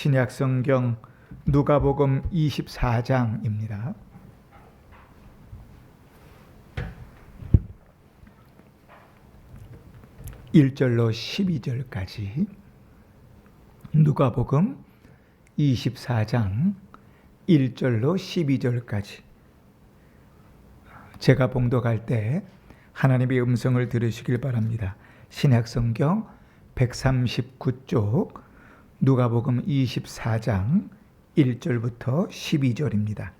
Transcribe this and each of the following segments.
신약 성경 누가복음 24장입니다. (1절로) (12절까지) 누가복음 24장 1절로 12절까지. 제가 봉독할 때 하나님의 음성을 들으시길 바랍니다. 신약 성경 139쪽 누가복음 24장 1절부터 12절입니다.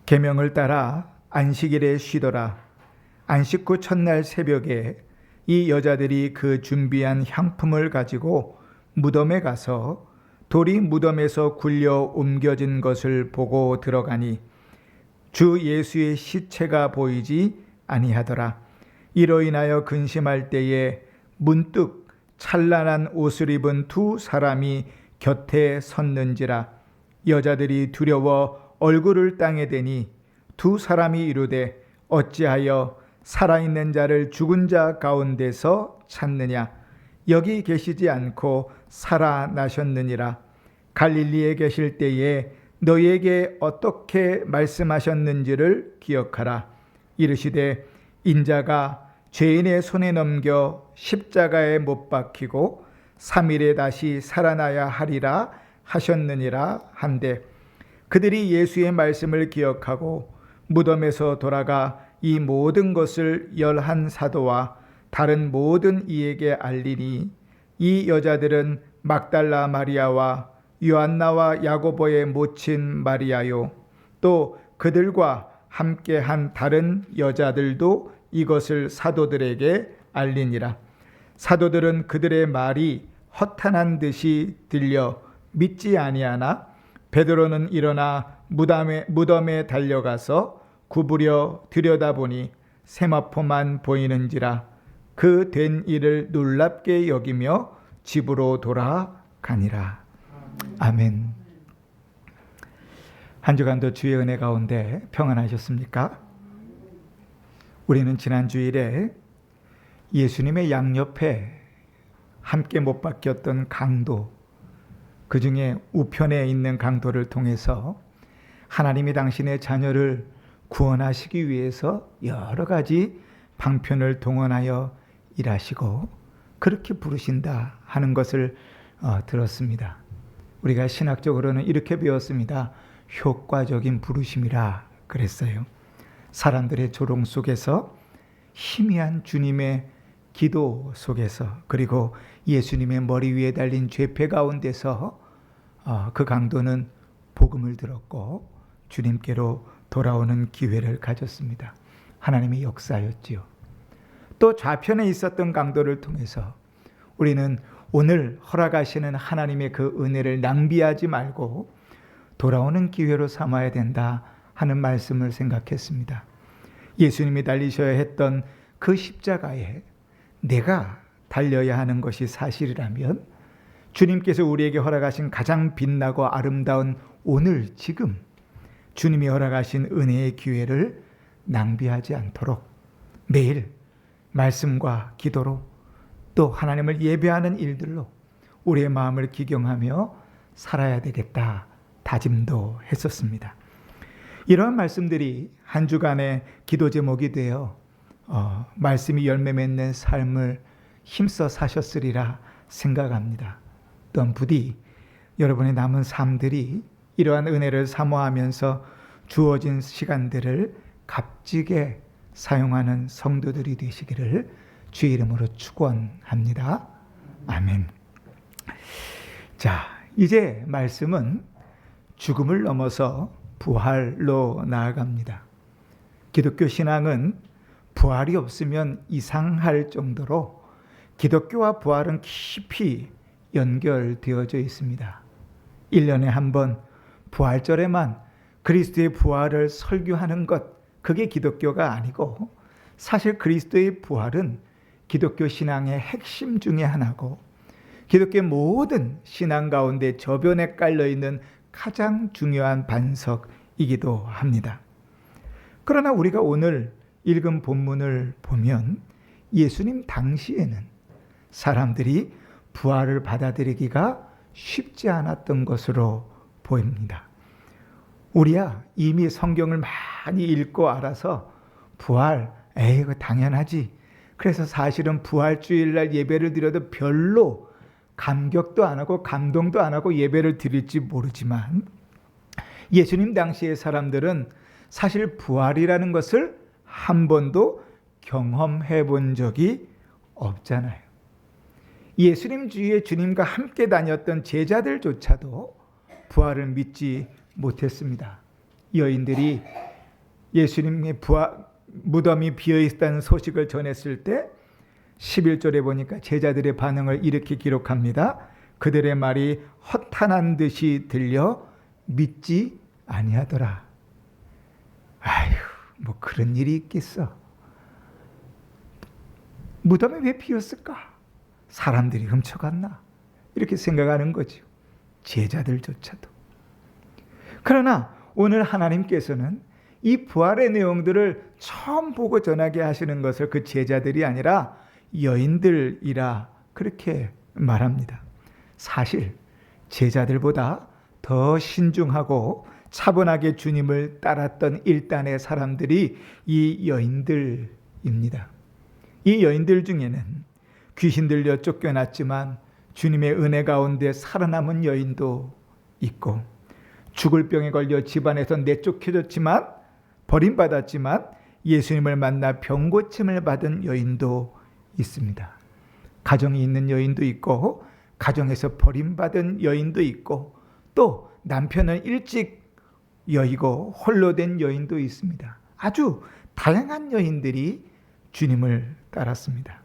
계명을 따라 안식일에 쉬더라. 안식 후 첫날 새벽에 이 여자들이 그 준비한 향품을 가지고 무덤에 가서 돌이 무덤에서 굴려 옮겨진 것을 보고 들어가니 주 예수의 시체가 보이지 아니하더라. 이로 인하여 근심할 때에 문득 찬란한 옷을 입은 두 사람이 곁에 섰는지라. 여자들이 두려워 얼굴을 땅에 대니 두 사람이 이르되 어찌하여 살아있는 자를 죽은 자 가운데서 찾느냐. 여기 계시지 않고 살아나셨느니라. 갈릴리에 계실 때에 너희에게 어떻게 말씀하셨는지를 기억하라. 이르시되 인자가 죄인의 손에 넘겨 십자가에 못 박히고 3일에 다시 살아나야 하리라 하셨느니라 한데, 그들이 예수의 말씀을 기억하고 무덤에서 돌아가 이 모든 것을 11 사도와 다른 모든 이에게 알리니, 이 여자들은 막달라 마리아와 요한나와 야고보의 모친 마리아요, 또 그들과 함께한 다른 여자들도 이것을 사도들에게 알리니라. 사도들은 그들의 말이 허탄한 듯이 들려 믿지 아니하나 베드로는 일어나 무덤에 달려가서 구부려 들여다보니 세마포만 보이는지라. 그 된 일을 놀랍게 여기며 집으로 돌아가니라. 아멘. 한 주간도 주의 은혜 가운데 평안하셨습니까? 우리는 지난 주일에 예수님의 양옆에 함께 못 박혔던 강도, 그 중에 우편에 있는 강도를 통해서 하나님이 당신의 자녀를 구원하시기 위해서 여러 가지 방편을 동원하여 일하시고 그렇게 부르신다 하는 것을 들었습니다. 우리가 신학적으로는 이렇게 배웠습니다. 효과적인 부르심이라 그랬어요. 사람들의 조롱 속에서, 희미한 주님의 기도 속에서, 그리고 예수님의 머리 위에 달린 죄패 가운데서 그 강도는 복음을 들었고 주님께로 돌아오는 기회를 가졌습니다. 하나님의 역사였지요. 또 좌편에 있었던 강도를 통해서 우리는 오늘 허락하시는 하나님의 그 은혜를 낭비하지 말고 돌아오는 기회로 삼아야 된다 하는 말씀을 생각했습니다. 예수님이 달리셔야 했던 그 십자가에 내가 달려야 하는 것이 사실이라면 주님께서 우리에게 허락하신 가장 빛나고 아름다운 오늘 지금 주님이 허락하신 은혜의 기회를 낭비하지 않도록 매일 말씀과 기도로 또 하나님을 예배하는 일들로 우리의 마음을 기경하며 살아야 되겠다 다짐도 했었습니다. 이러한 말씀들이 한 주간의 기도 제목이 되어 말씀이 열매 맺는 삶을 힘써 사셨으리라 생각합니다. 또한 부디 여러분의 남은 삶들이 이러한 은혜를 사모하면서 주어진 시간들을 값지게 사용하는 성도들이 되시기를 주의 이름으로 축원합니다. 아멘. 자, 이제 말씀은 죽음을 넘어서 부활로 나아갑니다. 기독교 신앙은 부활이 없으면 이상할 정도로 기독교와 부활은 깊이 연결되어져 있습니다. 1년에 한 번 부활절에만 그리스도의 부활을 설교하는 것, 그게 기독교가 아니고 사실 그리스도의 부활은 기독교 신앙의 핵심 중에 하나고 기독교의 모든 신앙 가운데 저변에 깔려있는 가장 중요한 반석이기도 합니다. 그러나 우리가 오늘 읽은 본문을 보면 예수님 당시에는 사람들이 부활을 받아들이기가 쉽지 않았던 것으로 보입니다. 우리야 이미 성경을 많이 읽고 알아서 부활, 그거 당연하지. 그래서 사실은 부활주일날 예배를 드려도 별로 감격도 안 하고 감동도 안 하고 예배를 드릴지 모르지만 예수님 당시의 사람들은 사실 부활이라는 것을 한 번도 경험해 본 적이 없잖아요. 예수님 주위에 주님과 함께 다녔던 제자들조차도 부활을 믿지 못했습니다. 여인들이 예수님의 무덤이 비어있다는 소식을 전했을 때 11절에 보니까 제자들의 반응을 이렇게 기록합니다. 그들의 말이 허탄한 듯이 들려 믿지 아니하더라. 아휴, 뭐 그런 일이 있겠어. 무덤이 왜 비었을까? 사람들이 훔쳐갔나? 이렇게 생각하는 거죠. 제자들조차도. 그러나 오늘 하나님께서는 이 부활의 내용들을 처음 보고 전하게 하시는 것을 그 제자들이 아니라 여인들이라 그렇게 말합니다. 사실 제자들보다 더 신중하고 차분하게 주님을 따랐던 일단의 사람들이 이 여인들입니다. 이 여인들 중에는 귀신 들려 쫓겨났지만 주님의 은혜 가운데 살아남은 여인도 있고, 죽을 병에 걸려 집안에서 내쫓겨졌지만 버림받았지만 예수님을 만나 병고침을 받은 여인도 있습니다. 가정이 있는 여인도 있고 가정에서 버림받은 여인도 있고 또 남편은 일찍 여의고 홀로 된 여인도 있습니다. 아주 다양한 여인들이 주님을 따랐습니다.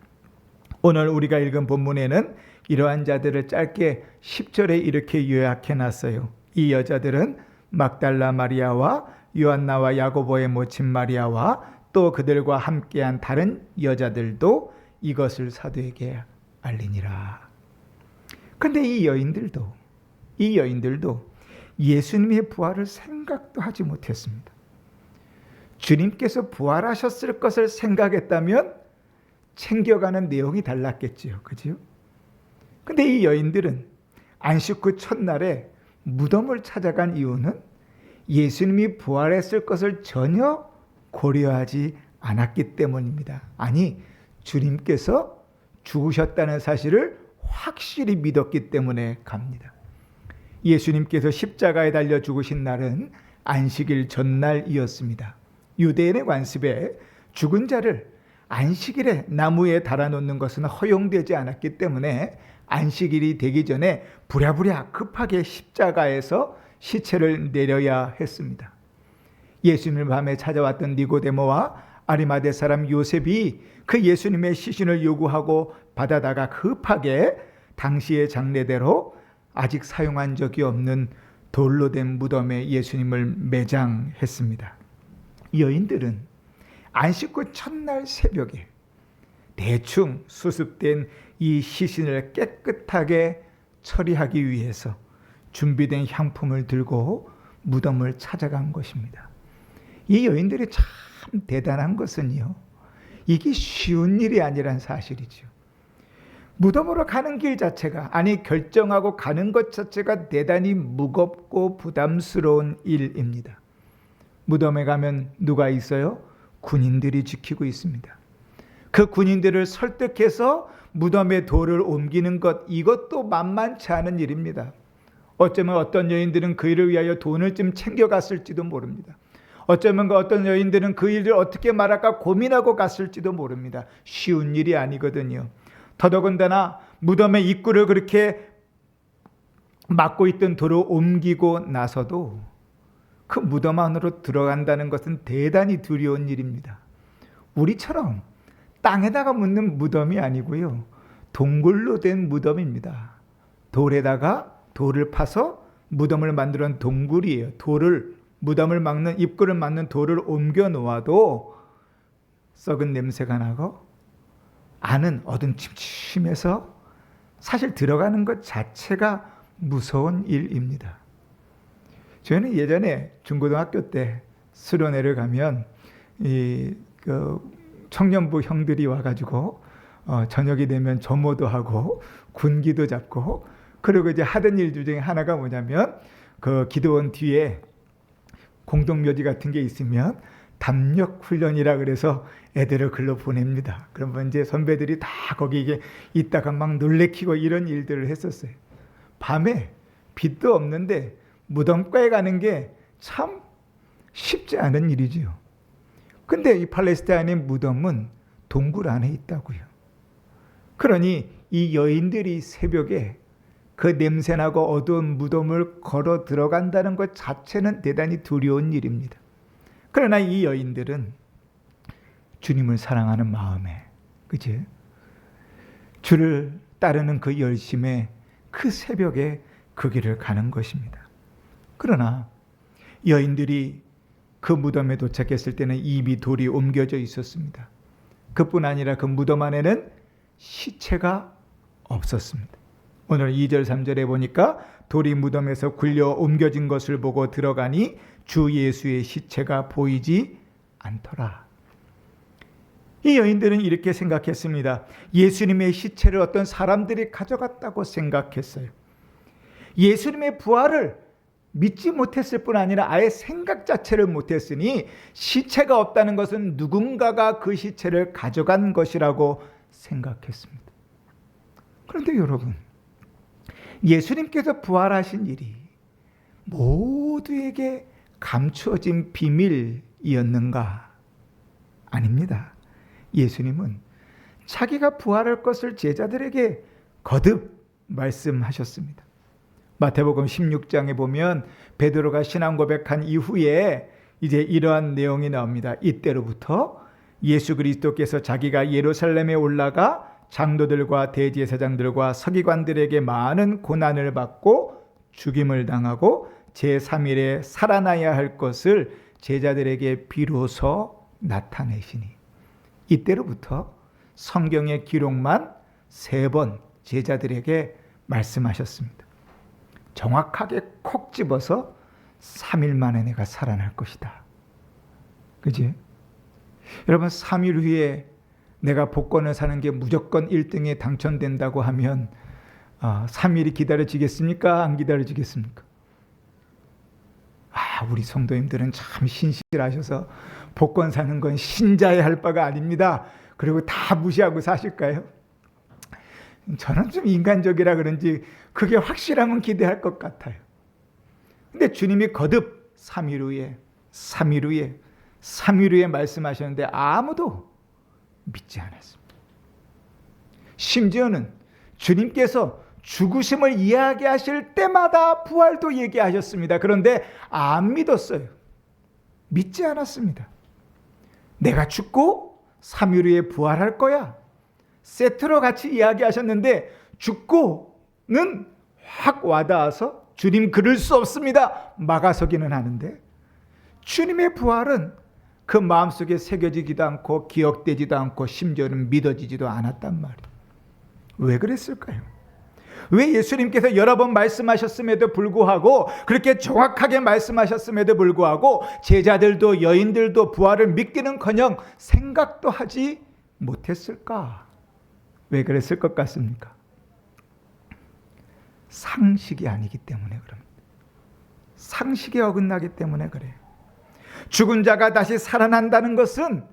오늘 우리가 읽은 본문에는 이러한 자들을 짧게 10절에 이렇게 요약해 놨어요. 이 여자들은 막달라 마리아와 요한나와 야고보의 모친 마리아와 또 그들과 함께한 다른 여자들도 이것을 사도에게 알리니라. 그런데 이 여인들도 예수님의 부활을 생각도 하지 못했습니다. 주님께서 부활하셨을 것을 생각했다면 챙겨가는 내용이 달랐겠지요. 그죠? 근데 이 여인들은 안식 후 첫날에 무덤을 찾아간 이유는 예수님이 부활했을 것을 전혀 고려하지 않았기 때문입니다. 아니, 주님께서 죽으셨다는 사실을 확실히 믿었기 때문에 갑니다. 예수님께서 십자가에 달려 죽으신 날은 안식일 전날이었습니다. 유대인의 관습에 죽은 자를 안식일에 나무에 달아놓는 것은 허용되지 않았기 때문에 안식일이 되기 전에 부랴부랴 급하게 십자가에서 시체를 내려야 했습니다. 예수님을 밤에 찾아왔던 니고데모와 아리마대 사람 요셉이 그 예수님의 시신을 요구하고 받아다가 급하게 당시의 장례대로 아직 사용한 적이 없는 돌로 된 무덤에 예수님을 매장했습니다. 여인들은 안식 후 첫날 새벽에 대충 수습된 이 시신을 깨끗하게 처리하기 위해서 준비된 향품을 들고 무덤을 찾아간 것입니다. 이 여인들이 참 대단한 것은요, 이게 쉬운 일이 아니란 사실이죠. 무덤으로 가는 길 자체가, 아니 결정하고 가는 것 자체가 대단히 무겁고 부담스러운 일입니다. 무덤에 가면 누가 있어요? 군인들이 지키고 있습니다. 그 군인들을 설득해서 무덤에 돌을 옮기는 것, 이것도 만만치 않은 일입니다. 어쩌면 어떤 여인들은 그 일을 위하여 돈을 좀 챙겨갔을지도 모릅니다. 어쩌면 어떤 여인들은 그 일을 어떻게 말할까 고민하고 갔을지도 모릅니다. 쉬운 일이 아니거든요. 더더군다나 무덤의 입구를 그렇게 막고 있던 돌을 옮기고 나서도 그 무덤 안으로 들어간다는 것은 대단히 두려운 일입니다. 우리처럼 땅에다가 묻는 무덤이 아니고요, 동굴로 된 무덤입니다. 돌에다가 돌을 파서 무덤을 만들어 놓은 동굴이에요. 무덤을 막는, 입구를 막는 돌을 옮겨 놓아도 썩은 냄새가 나고 안은 어둠침침해서 사실 들어가는 것 자체가 무서운 일입니다. 저희는 예전에 중고등학교 때 수련회를 가면 청년부 형들이 와가지고 저녁이 되면 점호도 하고 군기도 잡고 그리고 이제 하던 일 중에 하나가 뭐냐면 그 기도원 뒤에 공동묘지 같은 게 있으면 담력 훈련이라 그래서 애들을 글로 보냅니다. 그러면 이제 선배들이 다 거기 이게 있다가 막 놀래키고 이런 일들을 했었어요. 밤에 빛도 없는데 무덤가에 가는 게 참 쉽지 않은 일이지요. 근데 이 팔레스타인의 무덤은 동굴 안에 있다고요. 그러니 이 여인들이 새벽에 그 냄새나고 어두운 무덤을 걸어 들어간다는 것 자체는 대단히 두려운 일입니다. 그러나 이 여인들은 주님을 사랑하는 마음에, 그치? 주를 따르는 그 열심에 그 새벽에 그 길을 가는 것입니다. 그러나 여인들이 그 무덤에 도착했을 때는 입이 돌이 옮겨져 있었습니다. 그뿐 아니라 그 무덤 안에는 시체가 없었습니다. 오늘 2절 3절에 보니까 돌이 무덤에서 굴려 옮겨진 것을 보고 들어가니 주 예수의 시체가 보이지 않더라. 이 여인들은 이렇게 생각했습니다. 예수님의 시체를 어떤 사람들이 가져갔다고 생각했어요. 예수님의 부활을 믿지 못했을 뿐 아니라 아예 생각 자체를 못했으니 시체가 없다는 것은 누군가가 그 시체를 가져간 것이라고 생각했습니다. 그런데 여러분, 예수님께서 부활하신 일이 모두에게 감추어진 비밀이었는가? 아닙니다. 예수님은 자기가 부활할 것을 제자들에게 거듭 말씀하셨습니다. 마태복음 16장에 보면 베드로가 신앙 고백한 이후에 이제 이러한 내용이 나옵니다. 이때로부터 예수 그리스도께서 자기가 예루살렘에 올라가 장로들과 대제사장들과 서기관들에게 많은 고난을 받고 죽임을 당하고 제3일에 살아나야 할 것을 제자들에게 비로소 나타내시니, 이때로부터 성경의 기록만 3번 제자들에게 말씀하셨습니다. 정확하게 콕 집어서 3일 만에 내가 살아날 것이다. 그지? 여러분, 3일 후에 내가 복권을 사는 게 무조건 1등에 당첨된다고 하면 3일이 기다려지겠습니까? 안 기다려지겠습니까? 우리 성도님들은 참 신실하셔서 복권 사는 건 신자의 할 바가 아닙니다. 그리고 다 무시하고 사실까요? 저는 좀 인간적이라 그런지 그게 확실하면 기대할 것 같아요. 근데 주님이 거듭 3일 후에 말씀하셨는데 아무도 믿지 않았습니다. 심지어는 주님께서 죽으심을 이야기하실 때마다 부활도 얘기하셨습니다. 그런데 안 믿었어요. 믿지 않았습니다. 내가 죽고 3일 후에 부활할 거야. 세트로 같이 이야기하셨는데 죽고는 확 와닿아서 주님 그럴 수 없습니다. 막아서기는 하는데 주님의 부활은 그 마음속에 새겨지지도 않고 기억되지도 않고 심지어는 믿어지지도 않았단 말이에요. 왜 그랬을까요? 왜 예수님께서 여러 번 말씀하셨음에도 불구하고, 그렇게 정확하게 말씀하셨음에도 불구하고 제자들도 여인들도 부활을 믿기는커녕 생각도 하지 못했을까? 왜 그랬을 것 같습니까? 상식이 아니기 때문에 그럽니다. 상식에 어긋나기 때문에 그래요. 죽은 자가 다시 살아난다는 것은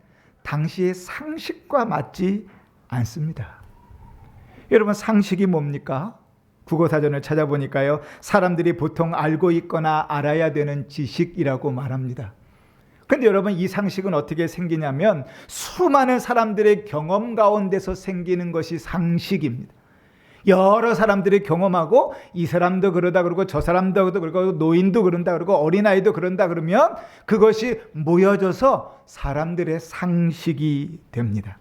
당시의 상식과 맞지 않습니다. 여러분, 상식이 뭡니까? 국어사전을 찾아보니까요, 사람들이 보통 알고 있거나 알아야 되는 지식이라고 말합니다. 근데 여러분, 이 상식은 어떻게 생기냐면 수많은 사람들의 경험 가운데서 생기는 것이 상식입니다. 여러 사람들이 경험하고 이 사람도 그러다 그러고 저 사람도 그러고 노인도 그런다 그러고 어린아이도 그런다 그러면 그것이 모여져서 사람들의 상식이 됩니다.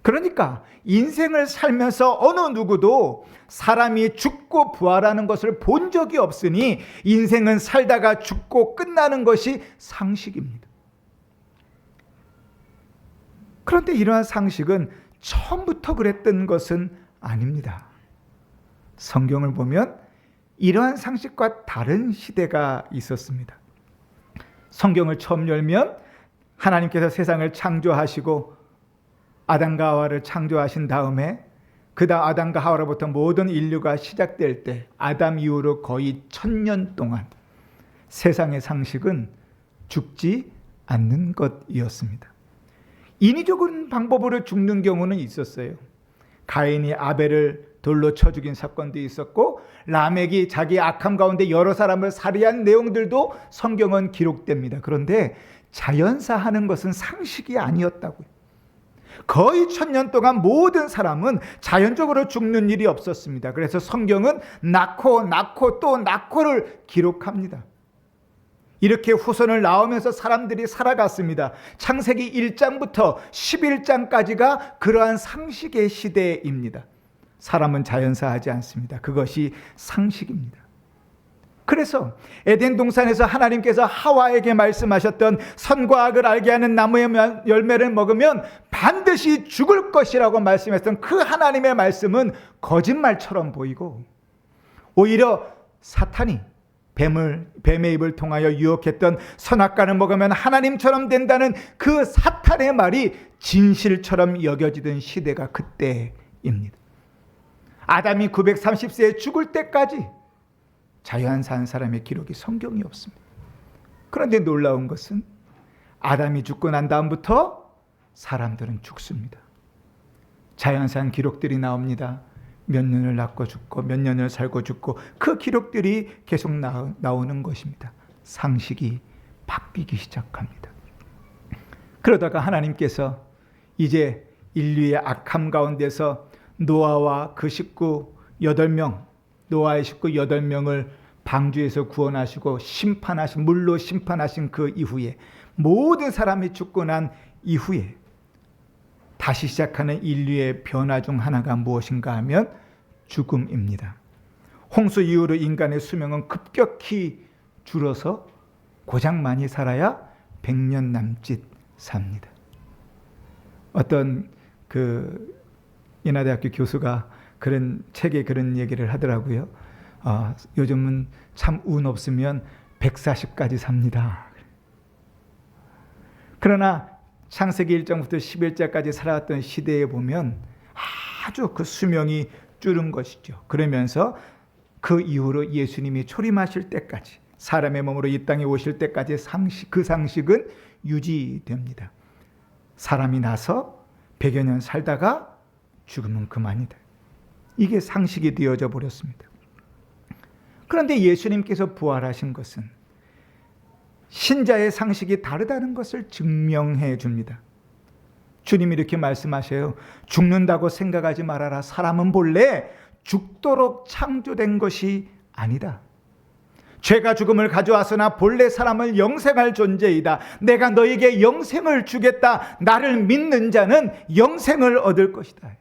그러니까 인생을 살면서 어느 누구도 사람이 죽고 부활하는 것을 본 적이 없으니 인생은 살다가 죽고 끝나는 것이 상식입니다. 그런데 이러한 상식은 처음부터 그랬던 것은 아닙니다. 성경을 보면 이러한 상식과 다른 시대가 있었습니다. 성경을 처음 열면 하나님께서 세상을 창조하시고 아담과 하와를 창조하신 다음에 그다음 아담과 하와로부터 모든 인류가 시작될 때 아담 이후로 거의 1000년 동안 세상의 상식은 죽지 않는 것이었습니다. 인위적인 방법으로 죽는 경우는 있었어요. 가인이 아벨을 돌로 쳐 죽인 사건도 있었고, 라멕이 자기 악함 가운데 여러 사람을 살해한 내용들도 성경은 기록됩니다. 그런데 자연사하는 것은 상식이 아니었다고요. 거의 1000년 동안 모든 사람은 자연적으로 죽는 일이 없었습니다. 그래서 성경은 낳고 또 낳고를 기록합니다. 이렇게 후손을 낳으면서 사람들이 살아갔습니다. 창세기 1장부터 11장까지가 그러한 상식의 시대입니다. 사람은 자연사하지 않습니다. 그것이 상식입니다. 그래서 에덴 동산에서 하나님께서 하와에게 말씀하셨던 선과 악을 알게 하는 나무의 열매를 먹으면 반드시 죽을 것이라고 말씀했던 그 하나님의 말씀은 거짓말처럼 보이고, 오히려 사탄이 뱀의 입을 통하여 유혹했던 선악과를 먹으면 하나님처럼 된다는 그 사탄의 말이 진실처럼 여겨지던 시대가 그때입니다. 아담이 930세에 죽을 때까지 자연사한 사람의 기록이 성경이 없습니다. 그런데 놀라운 것은 아담이 죽고 난 다음부터 사람들은 죽습니다. 자연사한 기록들이 나옵니다. 몇 년을 낳고 죽고 몇 년을 살고 죽고, 그 기록들이 계속 나오는 것입니다. 상식이 바뀌기 시작합니다. 그러다가 하나님께서 이제 인류의 악함 가운데서 노아와 그 식구 8명, 노아의 식구 8명을 방주에서 구원하시고 물로 심판하신 그 이후에, 모든 사람이 죽고 난 이후에 다시 시작하는 인류의 변화 중 하나가 무엇인가 하면 죽음입니다. 홍수 이후로 인간의 수명은 급격히 줄어서 고작 많이 살아야 100년 남짓 삽니다. 어떤 인하대학교 교수가 그런 책에 그런 얘기를 하더라고요. 요즘은 참 운 없으면 140까지 삽니다. 그러나 창세기 1장부터 11장까지 살아왔던 시대에 보면 아주 그 수명이 줄은 것이죠. 그러면서 그 이후로 예수님이 초림하실 때까지, 사람의 몸으로 이 땅에 오실 때까지 그 상식은 유지됩니다. 사람이 나서 100여 년 살다가 죽으면 그만이다. 이게 상식이 되어져 버렸습니다. 그런데 예수님께서 부활하신 것은 신자의 상식이 다르다는 것을 증명해 줍니다. 주님이 이렇게 말씀하셔요. 죽는다고 생각하지 말아라. 사람은 본래 죽도록 창조된 것이 아니다. 죄가 죽음을 가져왔으나 본래 사람을 영생할 존재이다. 내가 너에게 영생을 주겠다. 나를 믿는 자는 영생을 얻을 것이다.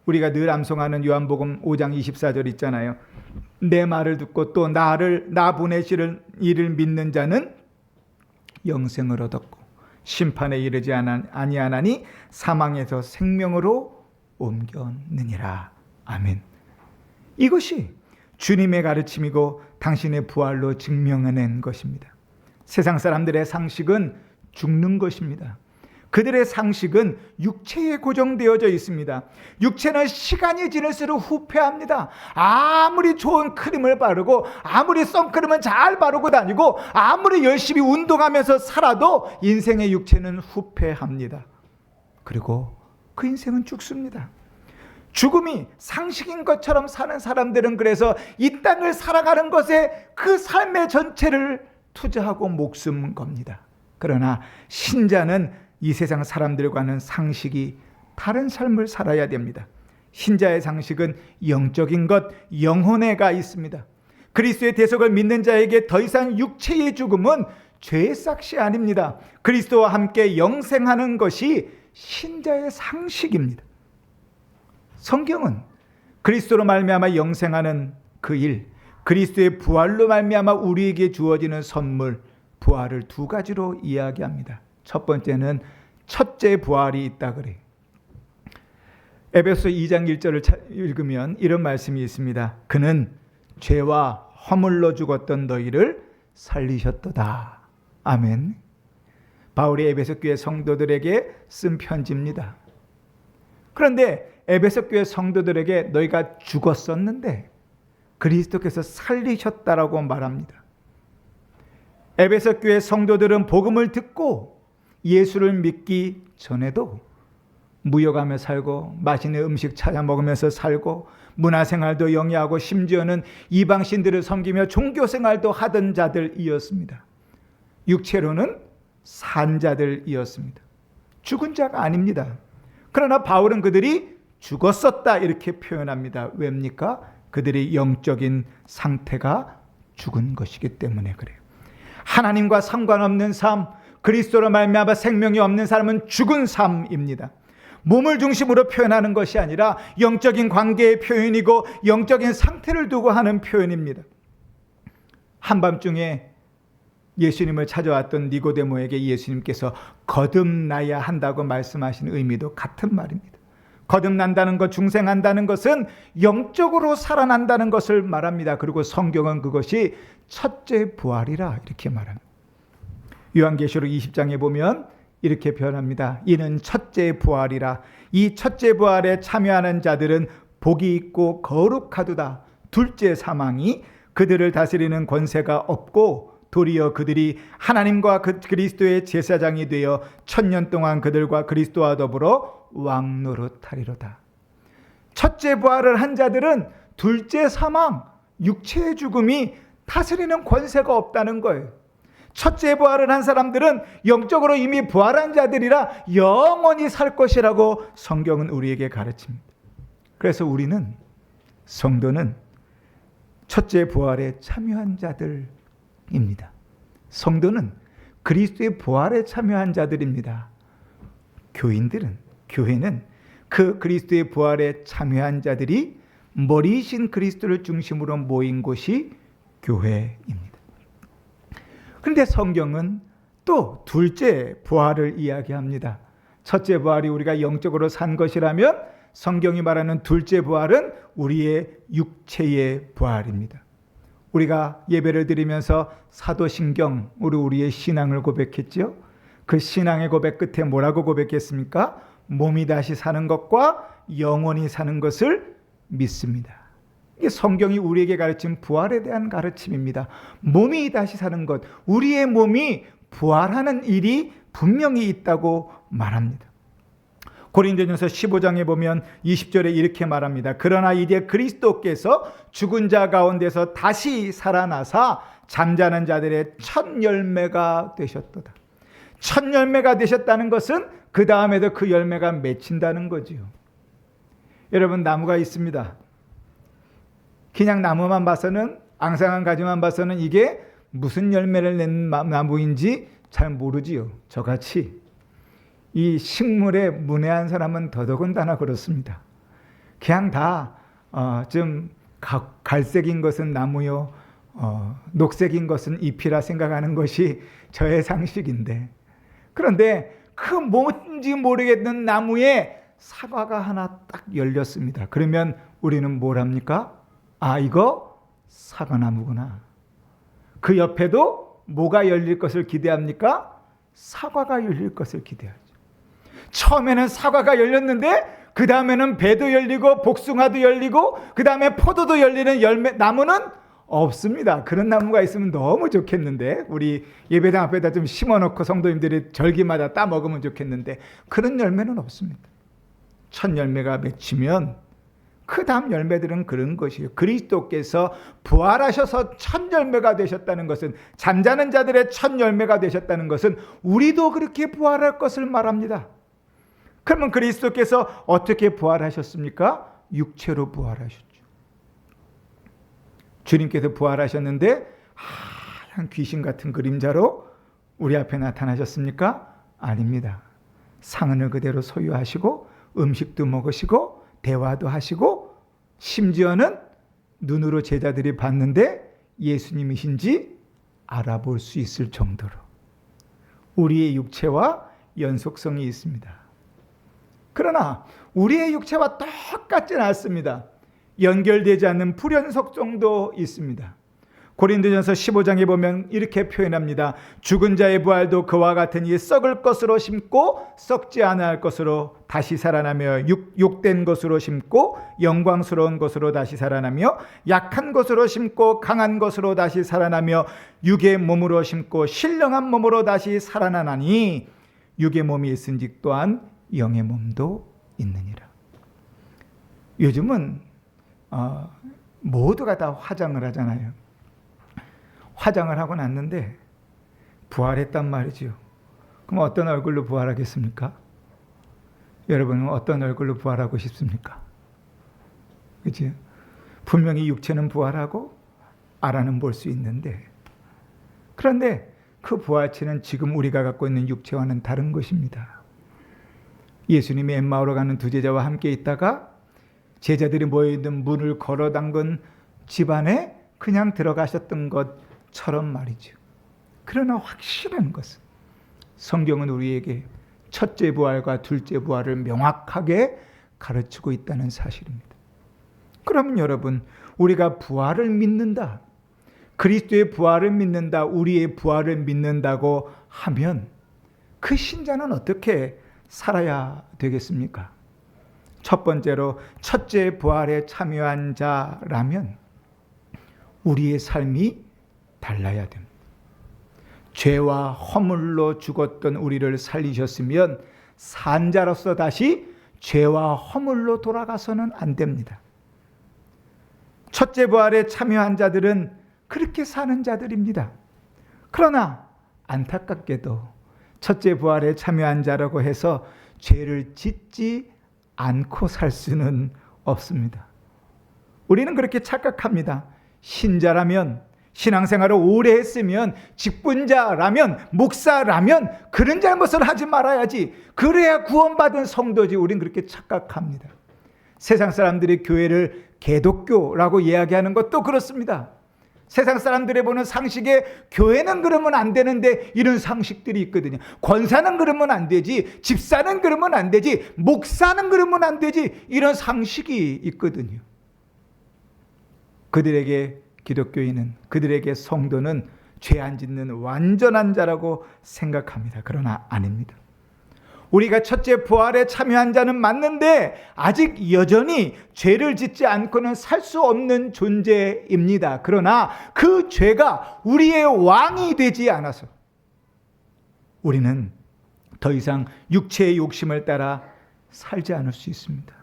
우리가 늘 암송하는 요한복음 5장 24절 있잖아요. 내 말을 듣고 또 나 보내실 이를 믿는 자는 영생을 얻었고 심판에 이르지 아니하나니 사망에서 생명으로 옮겼느니라. 아멘. 이것이 주님의 가르침이고 당신의 부활로 증명해낸 것입니다. 세상 사람들의 상식은 죽는 것입니다. 그들의 상식은 육체에 고정되어져 있습니다. 육체는 시간이 지날수록 후퇴합니다. 아무리 좋은 크림을 바르고 아무리 선크림은 잘 바르고 다니고 아무리 열심히 운동하면서 살아도 인생의 육체는 후퇴합니다. 그리고 그 인생은 죽습니다. 죽음이 상식인 것처럼 사는 사람들은 그래서 이 땅을 살아가는 것에 그 삶의 전체를 투자하고 목숨 겁니다. 그러나 신자는 이 세상 사람들과는 상식이 다른 삶을 살아야 됩니다. 신자의 상식은 영적인 것, 영혼에가 있습니다. 그리스도의 대속을 믿는 자에게 더 이상 육체의 죽음은 죄의 삭시 아닙니다. 그리스도와 함께 영생하는 것이 신자의 상식입니다. 성경은 그리스도로 말미암아 영생하는 그 일, 그리스도의 부활로 말미암아 우리에게 주어지는 선물, 부활을 두 가지로 이야기합니다. 첫 번째는 첫째 부활이 있다 그래요. 에베소 2장 1절을 읽으면 이런 말씀이 있습니다. 그는 죄와 허물로 죽었던 너희를 살리셨도다. 아멘. 바울이 에베소 교회 성도들에게 쓴 편지입니다. 그런데 에베소 교회 성도들에게 너희가 죽었었는데 그리스도께서 살리셨다라고 말합니다. 에베소 교회 성도들은 복음을 듣고 예수를 믿기 전에도 무역하며 살고 맛있는 음식 찾아 먹으면서 살고 문화생활도 영위하고 심지어는 이방신들을 섬기며 종교생활도 하던 자들이었습니다. 육체로는 산 자들이었습니다. 죽은 자가 아닙니다. 그러나 바울은 그들이 죽었었다 이렇게 표현합니다. 왜입니까? 그들의 영적인 상태가 죽은 것이기 때문에 그래요. 하나님과 상관없는 삶, 그리스도로 말미암아 생명이 없는 삶은 죽은 삶입니다. 몸을 중심으로 표현하는 것이 아니라 영적인 관계의 표현이고 영적인 상태를 두고 하는 표현입니다. 한밤중에 예수님을 찾아왔던 니고데모에게 예수님께서 거듭나야 한다고 말씀하신 의미도 같은 말입니다. 거듭난다는 것, 중생한다는 것은 영적으로 살아난다는 것을 말합니다. 그리고 성경은 그것이 첫째 부활이라 이렇게 말합니다. 요한계시록 20장에 보면 이렇게 표현합니다. 이는 첫째 부활이라. 이 첫째 부활에 참여하는 자들은 복이 있고 거룩하도다. 둘째 사망이 그들을 다스리는 권세가 없고 도리어 그들이 하나님과 그리스도의 제사장이 되어 1000년 동안 그들과 그리스도와 더불어 왕노릇하리로다. 첫째 부활을 한 자들은 둘째 사망, 육체의 죽음이 다스리는 권세가 없다는 거예요. 첫째 부활을 한 사람들은 영적으로 이미 부활한 자들이라 영원히 살 것이라고 성경은 우리에게 가르칩니다. 그래서 우리는, 성도는 첫째 부활에 참여한 자들입니다. 성도는 그리스도의 부활에 참여한 자들입니다. 교회는 그 그리스도의 부활에 참여한 자들이 머리이신 그리스도를 중심으로 모인 곳이 교회입니다. 그런데 성경은 또 둘째 부활을 이야기합니다. 첫째 부활이 우리가 영적으로 산 것이라면 성경이 말하는 둘째 부활은 우리의 육체의 부활입니다. 우리가 예배를 드리면서 사도신경으로 우리의 신앙을 고백했죠. 그 신앙의 고백 끝에 뭐라고 고백했습니까? 몸이 다시 사는 것과 영원히 사는 것을 믿습니다. 이게 성경이 우리에게 가르친 부활에 대한 가르침입니다. 몸이 다시 사는 것, 우리의 몸이 부활하는 일이 분명히 있다고 말합니다. 고린도전서 15장에 보면 20절에 이렇게 말합니다. 그러나 이제 그리스도께서 죽은 자 가운데서 다시 살아나사 잠자는 자들의 첫 열매가 되셨도다. 첫 열매가 되셨다는 것은 그 다음에도 그 열매가 맺힌다는 거지요. 여러분, 나무가 있습니다. 그냥 나무만 봐서는, 앙상한 가지만 봐서는 이게 무슨 열매를 낸 나무인지 잘 모르지요. 저같이 이 식물에 문외한 사람은 더더군다나 그렇습니다. 그냥 다 좀 갈색인 것은 나무요, 녹색인 것은 잎이라 생각하는 것이 저의 상식인데, 그런데 그 뭔지 모르겠는 나무에 사과가 하나 딱 열렸습니다. 그러면 우리는 뭘 합니까? 아, 이거 사과나무구나. 그 옆에도 뭐가 열릴 것을 기대합니까? 사과가 열릴 것을 기대하죠. 처음에는 사과가 열렸는데 그 다음에는 배도 열리고 복숭아도 열리고 그 다음에 포도도 열리는 나무는 없습니다. 그런 나무가 있으면 너무 좋겠는데, 우리 예배당 앞에다 좀 심어놓고 성도님들이 절기마다 따 먹으면 좋겠는데 그런 열매는 없습니다. 첫 열매가 맺히면 그 다음 열매들은 그런 것이에요. 그리스도께서 부활하셔서 첫 열매가 되셨다는 것은, 잠자는 자들의 첫 열매가 되셨다는 것은 우리도 그렇게 부활할 것을 말합니다. 그러면 그리스도께서 어떻게 부활하셨습니까? 육체로 부활하셨죠. 주님께서 부활하셨는데 하얀 귀신 같은 그림자로 우리 앞에 나타나셨습니까? 아닙니다. 상은을 그대로 소유하시고 음식도 먹으시고 대화도 하시고 심지어는 눈으로 제자들이 봤는데 예수님이신지 알아볼 수 있을 정도로 우리의 육체와 연속성이 있습니다. 그러나 우리의 육체와 똑같지는 않습니다. 연결되지 않는 불연속성도 있습니다. 고린도전서 15장에 보면 이렇게 표현합니다. 죽은 자의 부활도 그와 같으니 썩을 것으로 심고 썩지 않을 것으로 다시 살아나며 욕된 것으로 심고 영광스러운 것으로 다시 살아나며 약한 것으로 심고 강한 것으로 다시 살아나며 육의 몸으로 심고 신령한 몸으로 다시 살아나나니 육의 몸이 있은즉 또한 영의 몸도 있느니라. 요즘은 모두가 다 화장을 하잖아요. 화장을 하고 났는데 부활했단 말이죠. 그럼 어떤 얼굴로 부활하겠습니까? 여러분은 어떤 얼굴로 부활하고 싶습니까? 그렇죠? 분명히 육체는 부활하고 알아는 볼 수 있는데, 그런데 그 부활체는 지금 우리가 갖고 있는 육체와는 다른 것입니다. 예수님이 엠마오로 가는 두 제자와 함께 있다가 제자들이 모여있는 문을 걸어 담근 집안에 그냥 들어가셨던 것처럼 말이죠. 그러나 확실한 것은 성경은 우리에게 첫째 부활과 둘째 부활을 명확하게 가르치고 있다는 사실입니다. 그러면 여러분, 우리가 부활을 믿는다, 그리스도의 부활을 믿는다, 우리의 부활을 믿는다고 하면 그 신자는 어떻게 살아야 되겠습니까? 첫 번째로 첫째 부활에 참여한 자라면 우리의 삶이 달라야 됩니다. 죄와 허물로 죽었던 우리를 살리셨으면 산자로서 다시 죄와 허물로 돌아가서는 안 됩니다. 첫째 부활에 참여한 자들은 그렇게 사는 자들입니다. 그러나 안타깝게도 첫째 부활에 참여한 자라고 해서 죄를 짓지 않고 살 수는 없습니다. 우리는 그렇게 착각합니다. 신자라면, 신앙생활을 오래 했으면, 직분자라면, 목사라면 그런 잘못을 하지 말아야지, 그래야 구원받은 성도지. 우리는 그렇게 착각합니다. 세상 사람들이 교회를 개독교라고 이야기하는 것도 그렇습니다. 세상 사람들이 보는 상식에 교회는 그러면 안 되는데 이런 상식들이 있거든요. 권사는 그러면 안 되지, 집사는 그러면 안 되지, 목사는 그러면 안 되지, 이런 상식이 있거든요. 그들에게 기독교인은, 그들에게 성도는 죄 안 짓는 완전한 자라고 생각합니다. 그러나 아닙니다. 우리가 첫째 부활에 참여한 자는 맞는데 아직 여전히 죄를 짓지 않고는 살 수 없는 존재입니다. 그러나 그 죄가 우리의 왕이 되지 않아서 우리는 더 이상 육체의 욕심을 따라 살지 않을 수 있습니다.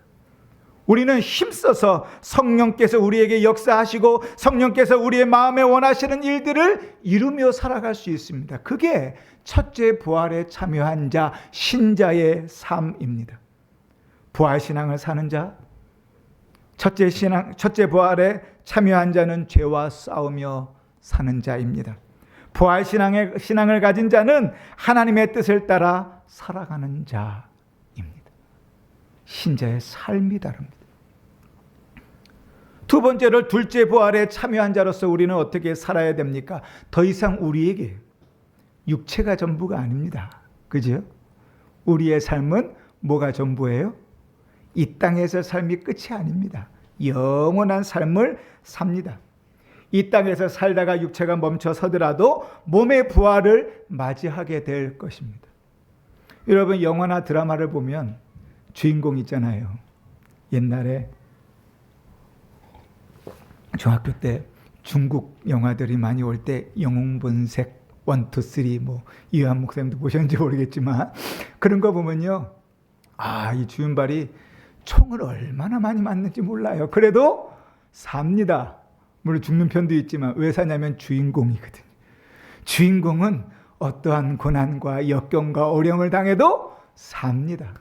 우리는 힘써서 성령께서 우리에게 역사하시고 성령께서 우리의 마음에 원하시는 일들을 이루며 살아갈 수 있습니다. 그게 첫째 부활에 참여한 자, 신자의 삶입니다. 부활신앙을 사는 자, 첫째 부활에 참여한 자는 죄와 싸우며 사는 자입니다. 부활신앙을 가진 자는 하나님의 뜻을 따라 살아가는 자입니다. 신자의 삶이 다릅니다. 두 번째로 둘째 부활에 참여한 자로서 우리는 어떻게 살아야 됩니까? 더 이상 우리에게 육체가 전부가 아닙니다. 그죠? 우리의 삶은 뭐가 전부예요? 이 땅에서 삶이 끝이 아닙니다. 영원한 삶을 삽니다. 이 땅에서 살다가 육체가 멈춰서더라도 몸의 부활을 맞이하게 될 것입니다. 여러분, 영화나 드라마를 보면 주인공 있잖아요. 옛날에 중학교 때 중국 영화들이 많이 올 때 영웅본색 1, 2, 3 이완 목사님도 보셨는지 모르겠지만 그런 거 보면요, 이 주윤발이 총을 얼마나 많이 맞는지 몰라요. 그래도 삽니다. 물론 죽는 편도 있지만 왜 사냐면 주인공이거든요. 주인공은 어떠한 고난과 역경과 어려움을 당해도 삽니다.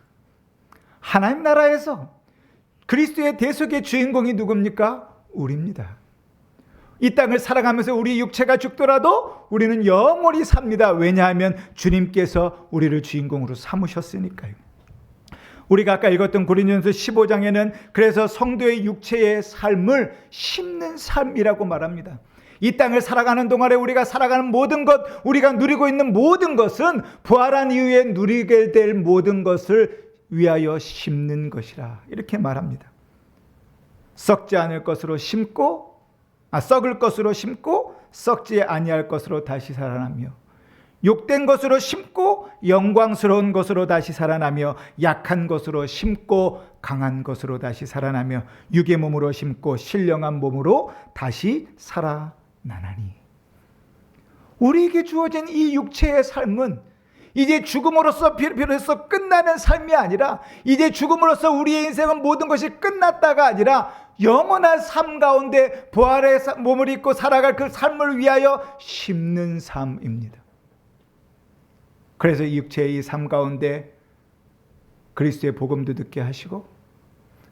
하나님 나라에서 그리스도의 대속의 주인공이 누굽니까? 우리입니다. 이 땅을 살아가면서 우리 육체가 죽더라도 우리는 영원히 삽니다. 왜냐하면 주님께서 우리를 주인공으로 삼으셨으니까요. 우리가 아까 읽었던 고린도전서 15장에는 그래서 성도의 육체의 삶을 심는 삶이라고 말합니다. 이 땅을 살아가는 동안에 우리가 살아가는 모든 것, 우리가 누리고 있는 모든 것은 부활한 이후에 누리게 될 모든 것을 위하여 심는 것이라 이렇게 말합니다. 썩지 않을 것으로 심고, 썩을 것으로 심고 썩지 아니할 것으로 다시 살아나며 욕된 것으로 심고 영광스러운 것으로 다시 살아나며 약한 것으로 심고 강한 것으로 다시 살아나며 육의 몸으로 심고 신령한 몸으로 다시 살아나나니. 우리에게 주어진 이 육체의 삶은 이제 죽음으로써 비로소 끝나는 삶이 아니라, 이제 죽음으로써 우리의 인생은 모든 것이 끝났다가 아니라 영원한 삶 가운데 부활의 몸을 입고 살아갈 그 삶을 위하여 심는 삶입니다. 그래서 이 육체의 이 삶 가운데 그리스도의 복음도 듣게 하시고,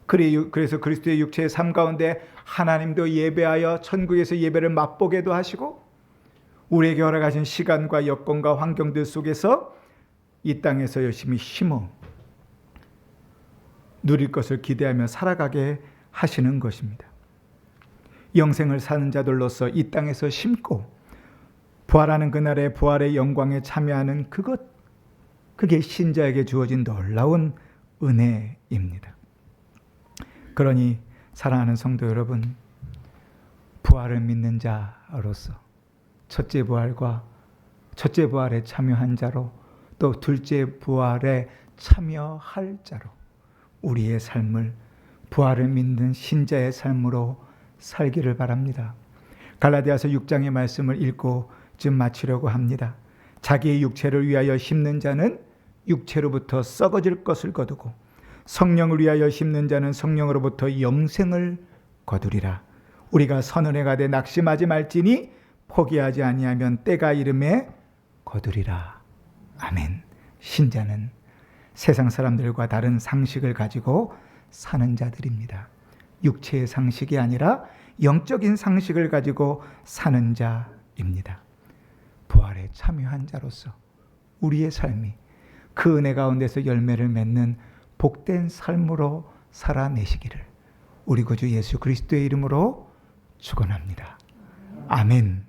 그래서 그리스도의 육체의 삶 가운데 하나님도 예배하여 천국에서 예배를 맛보게도 하시고, 우리에게 허락하신 시간과 여건과 환경들 속에서 이 땅에서 열심히 힘어 누릴 것을 기대하며 살아가게 하시는 것입니다. 영생을 사는 자들로서 이 땅에서 심고 부활하는 그날의 부활의 영광에 참여하는 그게 신자에게 주어진 놀라운 은혜입니다. 그러니 사랑하는 성도 여러분, 부활을 믿는 자로서 첫째 부활에 참여한 자로, 또 둘째 부활에 참여할 자로 우리의 삶을 부활을 믿는 신자의 삶으로 살기를 바랍니다. 갈라디아서 6장의 말씀을 읽고 좀 마치려고 합니다. 자기의 육체를 위하여 심는 자는 육체로부터 썩어질 것을 거두고 성령을 위하여 심는 자는 성령으로부터 영생을 거두리라. 우리가 선언에 가되 낙심하지 말지니 포기하지 아니하면 때가 이름에 거두리라. 아멘. 신자는 세상 사람들과 다른 상식을 가지고 사는 자들입니다. 육체의 상식이 아니라 영적인 상식을 가지고 사는 자입니다. 부활에 참여한 자로서 우리의 삶이 그 은혜 가운데서 열매를 맺는 복된 삶으로 살아내시기를 우리 구주 예수 그리스도의 이름으로 축원합니다. 아멘.